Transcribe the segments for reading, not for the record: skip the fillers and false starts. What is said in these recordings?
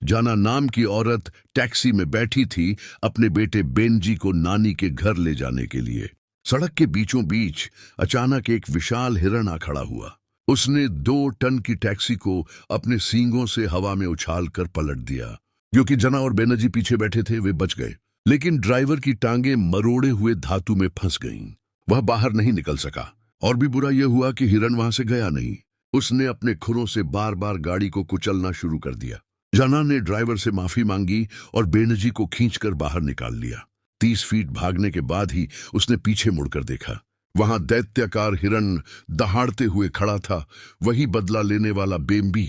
जाना नाम की औरत टैक्सी में बैठी थी अपने बेटे बेनजी को नानी के घर ले जाने के लिए। सड़क के बीचों बीच अचानक एक विशाल हिरण आ खड़ा हुआ। उसने 2 टन की टैक्सी को अपने सींगों से हवा में उछाल कर पलट दिया। क्योंकि जना और बेनजी पीछे बैठे थे वे बच गए, लेकिन ड्राइवर की टांगें मरोड़े हुए धातु में फंस गईं। वह बाहर नहीं निकल सका। और भी बुरा यह हुआ कि हिरण वहां से गया नहीं। उसने अपने खुरों से बार बार गाड़ी को कुचलना शुरू कर दिया। जना ने ड्राइवर से माफी मांगी और बेनजी को खींचकर बाहर निकाल लिया। 30 फीट भागने के बाद ही उसने पीछे मुड़कर देखा। वहां दैत्याकार हिरण दहाड़ते हुए खड़ा था, वही बदला लेने वाला बेम्बी।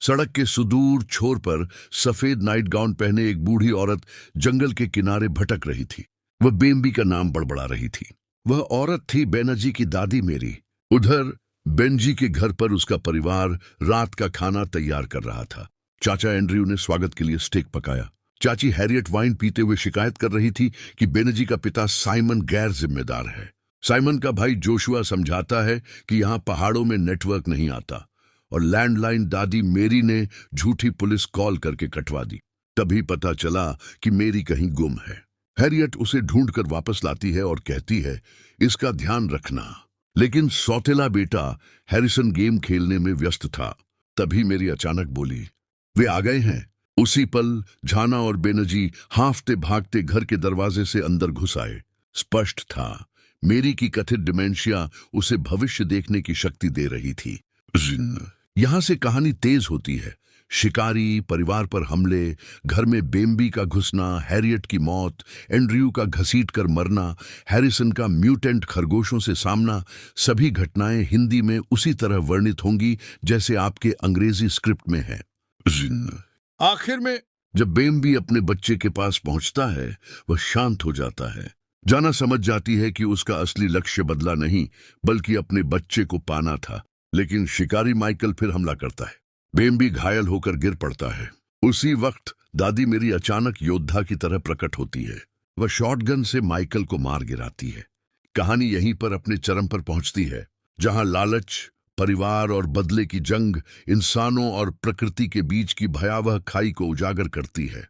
सड़क के सुदूर छोर पर सफेद नाइट गाउन पहने एक बूढ़ी औरत जंगल के किनारे भटक रही थी। वह बेम्बी का नाम बड़बड़ा रही थी। वह औरत थी बेनजी की दादी मेरी। उधर बेनजी के घर पर उसका परिवार रात का खाना तैयार कर रहा था। चाचा एंड्रयू ने स्वागत के लिए स्टेक पकाया। चाची हैरियट वाइन पीते हुए शिकायत कर रही थी कि बेनजी का पिता साइमन गैर जिम्मेदार है। साइमन का भाई जोशुआ समझाता है कि यहाँ पहाड़ों में नेटवर्क नहीं आता, और लैंडलाइन दादी मेरी ने झूठी पुलिस कॉल करके कटवा दी। तभी पता चला कि मेरी कहीं गुम है। हैरियट उसे ढूंढकर वापस लाती है और कहती है, इसका ध्यान रखना। लेकिन सौतेला बेटा हैरिसन गेम खेलने में व्यस्त था। तभी मेरी अचानक बोली, वे आ गए हैं। उसी पल झाना और बेनजी हांफते भागते घर के दरवाजे से अंदर घुस आए। स्पष्ट था मेरी की कथित डिमेंशिया उसे भविष्य देखने की शक्ति दे रही थी। यहां से कहानी तेज होती है। शिकारी, परिवार पर हमले, घर में बेम्बी का घुसना, हैरियट की मौत, एंड्रयू का घसीट कर मरना, हैरिसन का म्यूटेंट खरगोशों से सामना, सभी घटनाएं हिंदी में उसी तरह वर्णित होंगी जैसे आपके अंग्रेजी स्क्रिप्ट में है। आखिर में जब बेम्बी अपने बच्चे के पास पहुंचता है, वह शांत हो जाता है। जाना समझ जाती है कि उसका असली लक्ष्य बदला नहीं बल्कि अपने बच्चे को पाना था। लेकिन शिकारी माइकल फिर हमला करता है। बेम्बी घायल होकर गिर पड़ता है। उसी वक्त दादी मेरी अचानक योद्धा की तरह प्रकट होती है। वह शॉटगन से माइकल को मार गिराती है। कहानी यहीं पर अपने चरम पर पहुंचती है, जहां लालच, परिवार और बदले की जंग इंसानों और प्रकृति के बीच की भयावह खाई को उजागर करती है।